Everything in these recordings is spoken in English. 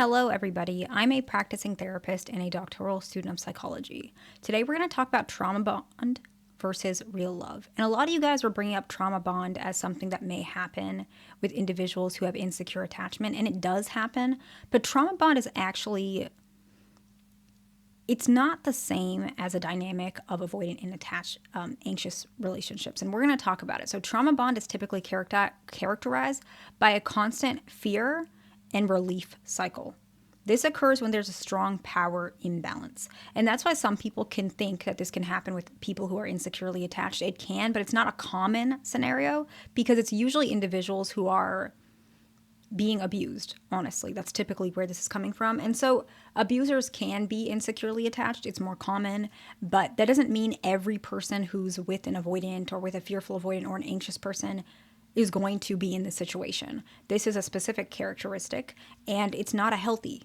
Hello, everybody. I'm a practicing therapist and a doctoral student of psychology. Today, we're going to talk about trauma bond versus real love. And a lot of you guys were bringing up trauma bond as something that may happen with individuals who have insecure attachment, and it does happen. But trauma bond is actually, it's not the same as a dynamic of avoidant and attached anxious relationships. And we're going to talk about it. So trauma bond is typically characterized by a constant fear and relief cycle. This occurs when there's a strong power imbalance. And that's why some people can think that this can happen with people who are insecurely attached. It can, but it's not a common scenario because it's usually individuals who are being abused, honestly. That's typically where this is coming from. And so abusers can be insecurely attached. It's more common, but that doesn't mean every person who's with an avoidant or with a fearful avoidant or an anxious person is going to be in this situation. This is a specific characteristic, and it's not a healthy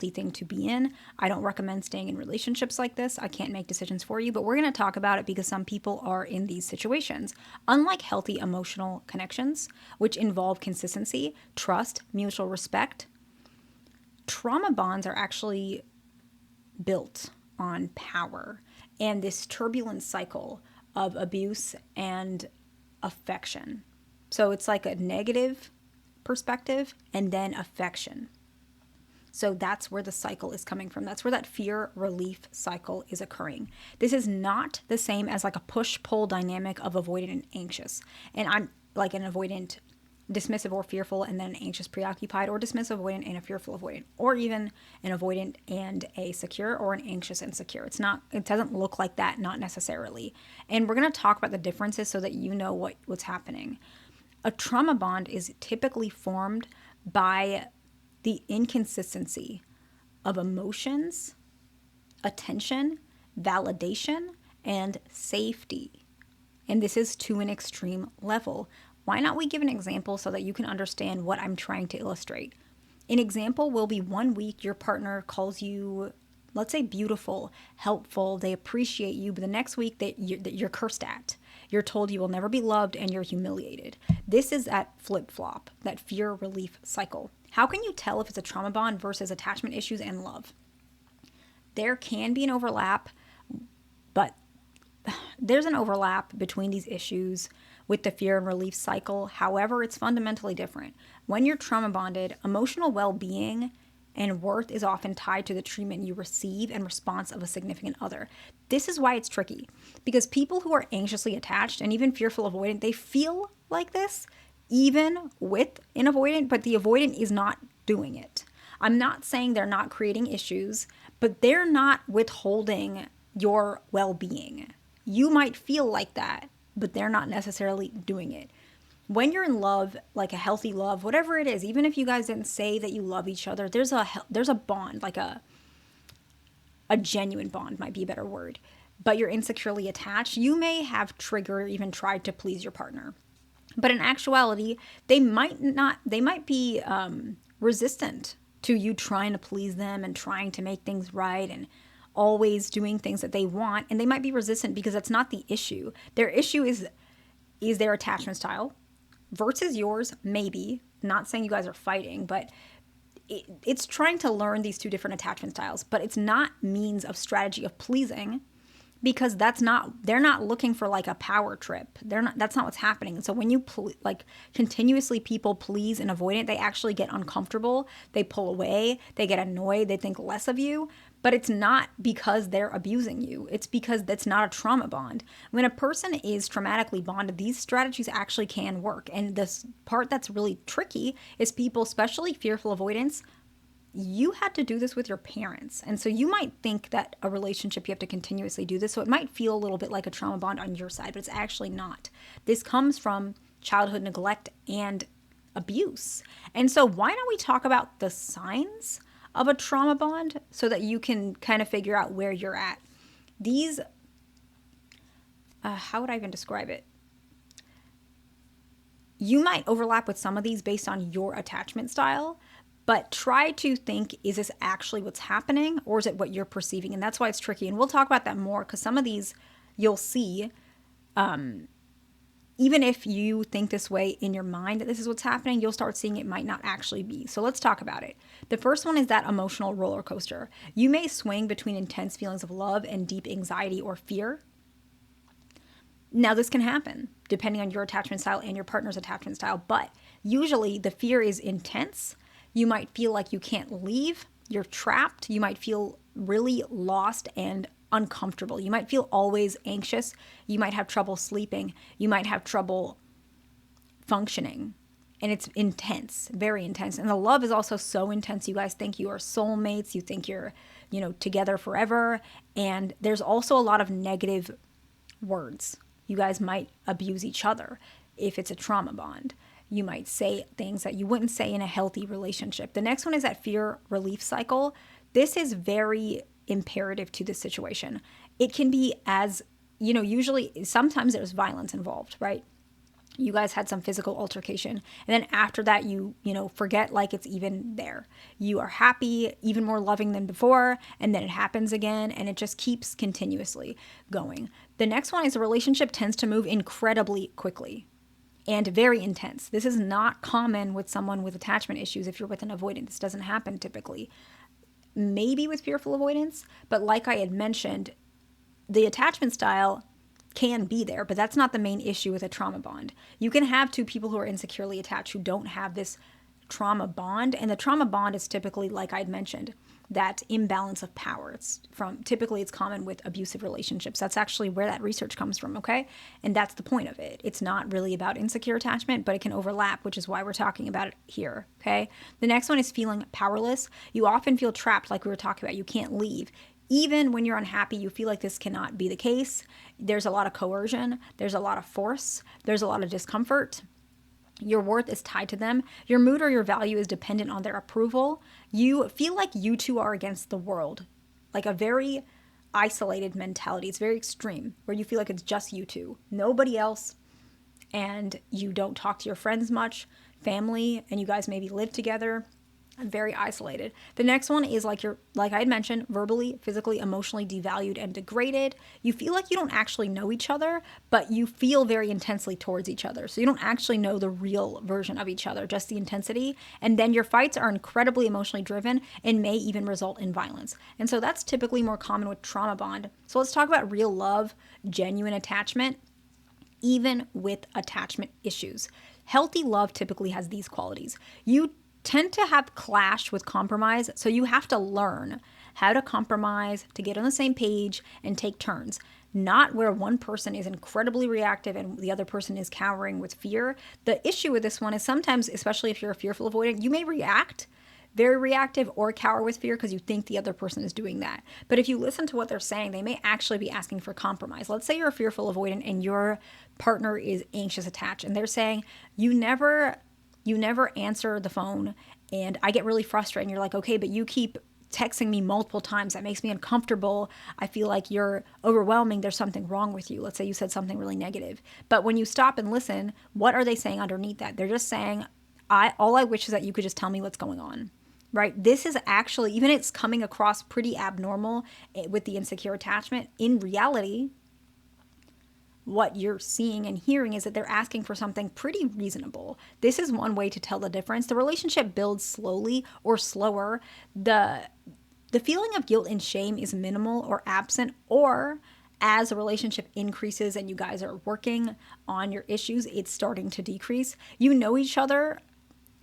thing to be in. I don't recommend staying in relationships like this. I can't make decisions for you, but we're going to talk about it because some people are in these situations. Unlike healthy emotional connections, which involve consistency, trust, mutual respect, trauma bonds are actually built on power and this turbulent cycle of abuse and affection. So it's like a negative perspective and then affection. So that's where the cycle is coming from. That's where that fear relief cycle is occurring. This is not the same as like a push-pull dynamic of avoidant and anxious. And I'm like an avoidant, dismissive or fearful, and then an anxious preoccupied, or dismissive avoidant and a fearful avoidant, or even an avoidant and a secure, or an anxious and secure. It doesn't look like that, not necessarily. And we're going to talk about the differences so that you know what's happening. A trauma bond is typically formed by the inconsistency of emotions, attention, validation, and safety. And this is to an extreme level. Why not we give an example so that you can understand what I'm trying to illustrate? An example will be 1 week your partner calls you, let's say, beautiful, helpful, they appreciate you, but the next week that you're cursed at. You're told you will never be loved and you're humiliated. This is that flip-flop, that fear relief cycle. How can you tell if it's a trauma bond versus attachment issues and love? There can be an overlap, but there's an overlap between these issues with the fear and relief cycle. However, it's fundamentally different. When you're trauma bonded, emotional well-being and worth is often tied to the treatment you receive and response of a significant other. This is why it's tricky, because people who are anxiously attached and even fearful avoidant, they feel like this even with an avoidant, but the avoidant is not doing it. I'm not saying they're not creating issues, but they're not withholding your well-being. You might feel like that, but they're not necessarily doing it. When you're in love, like a healthy love, whatever it is, even if you guys didn't say that you love each other, there's a bond, like a genuine bond might be a better word, but you're insecurely attached. You may have triggered or even tried to please your partner, but in actuality, they might be resistant to you trying to please them and trying to make things right and always doing things that they want, and they might be resistant because that's not the issue. Their issue is their attachment style versus yours, maybe. Not saying you guys are fighting, but it's trying to learn these two different attachment styles, but it's not means of strategy of pleasing, because they're not looking for like a power trip. That's not what's happening. And so when you continuously people please and avoid it, they actually get uncomfortable, they pull away, they get annoyed, they think less of you. But it's not because they're abusing you. It's because that's not a trauma bond. When a person is traumatically bonded, these strategies actually can work. And this part that's really tricky is people, especially fearful avoidance, you had to do this with your parents. And so you might think that a relationship, you have to continuously do this. So it might feel a little bit like a trauma bond on your side, but it's actually not. This comes from childhood neglect and abuse. And so why don't we talk about the signs of a trauma bond so that you can kind of figure out where you're at. These, how would I even describe it? You might overlap with some of these based on your attachment style, but try to think, is this actually what's happening or is it what you're perceiving? And that's why it's tricky. And we'll talk about that more because some of these you'll see even if you think this way in your mind that this is what's happening, you'll start seeing it might not actually be. So let's talk about it. The first one is that emotional roller coaster. You may swing between intense feelings of love and deep anxiety or fear. Now, this can happen depending on your attachment style and your partner's attachment style, but usually the fear is intense. You might feel like you can't leave, you're trapped, you might feel really lost and uncomfortable. You might feel always anxious. You might have trouble sleeping. You might have trouble functioning. And it's intense, very intense. And the love is also so intense. You guys think you are soulmates. You think you're, together forever. And there's also a lot of negative words. You guys might abuse each other if it's a trauma bond. You might say things that you wouldn't say in a healthy relationship. The next one is that fear relief cycle. This is very imperative to this situation. It can be as, usually sometimes there's violence involved, right? You guys had some physical altercation. And then after that, you forget like it's even there. You are happy, even more loving than before. And then it happens again. And it just keeps continuously going. The next one is the relationship tends to move incredibly quickly and very intense. This is not common with someone with attachment issues. If you're with an avoidant, this doesn't happen typically. Maybe with fearful avoidance, but like I had mentioned, the attachment style can be there, but that's not the main issue with a trauma bond. You can have two people who are insecurely attached who don't have this trauma bond, and the trauma bond is typically, like I'd mentioned, that imbalance of power. Typically it's common with abusive relationships. That's actually where that research comes from, okay? And that's the point of it. It's not really about insecure attachment, but it can overlap, which is why we're talking about it here, okay? The next one is feeling powerless. You often feel trapped, like we were talking about. You can't leave. Even when you're unhappy, you feel like this cannot be the case. There's a lot of coercion. There's a lot of force. There's a lot of discomfort. Your worth is tied to them. Your mood or your value is dependent on their approval. You feel like you two are against the world, like a very isolated mentality. It's very extreme, where you feel like it's just you two, nobody else, and you don't talk to your friends much, family, and you guys maybe live together. Very isolated. The next one is like I had mentioned, verbally, physically, emotionally devalued and degraded. You feel like you don't actually know each other, but you feel very intensely towards each other. So you don't actually know the real version of each other, just the intensity. And then your fights are incredibly emotionally driven and may even result in violence. And so that's typically more common with trauma bond. So let's talk about real love, genuine attachment, even with attachment issues. Healthy love typically has these qualities. You tend to have clash with compromise, so you have to learn how to compromise, to get on the same page and take turns. Not where one person is incredibly reactive and the other person is cowering with fear. The issue with this one is sometimes, especially if you're a fearful avoidant, you may react very reactive or cower with fear because you think the other person is doing that. But if you listen to what they're saying, they may actually be asking for compromise. Let's say you're a fearful avoidant and your partner is anxious attached, and they're saying, you never answer the phone, and I get really frustrated. And you're like, okay, but you keep texting me multiple times. That makes me uncomfortable. I feel like you're overwhelming. There's something wrong with you. Let's say you said something really negative. But when you stop and listen, what are they saying underneath that? They're just saying, all I wish is that you could just tell me what's going on, right? This is actually, even it's coming across pretty abnormal with the insecure attachment. In reality, what you're seeing and hearing is that they're asking for something pretty reasonable. This is one way to tell the difference. The relationship builds slowly or slower. The feeling of guilt and shame is minimal or absent, or as a relationship increases and you guys are working on your issues, it's starting to decrease. You know each other,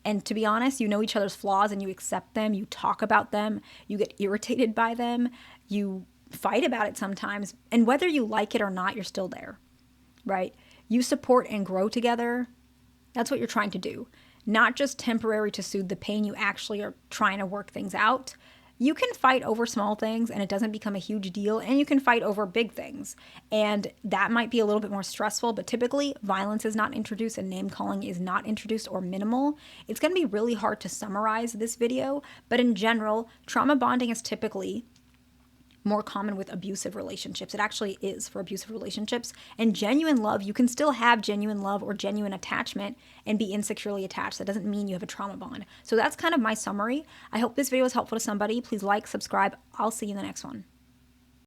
and to be honest, you know each other's flaws and you accept them, you talk about them, you get irritated by them, you fight about it sometimes, and whether you like it or not, you're still there. Right? You support and grow together. That's what you're trying to do. Not just temporary to soothe the pain. You actually are trying to work things out. You can fight over small things and it doesn't become a huge deal, and you can fight over big things. And that might be a little bit more stressful, but typically violence is not introduced and name calling is not introduced or minimal. It's going to be really hard to summarize this video, but in general, trauma bonding is typically more common with abusive relationships. It actually is for abusive relationships. And genuine love, you can still have genuine love or genuine attachment and be insecurely attached. That doesn't mean you have a trauma bond. So that's kind of my summary. I hope this video was helpful to somebody. Please like, subscribe. I'll see you in the next one.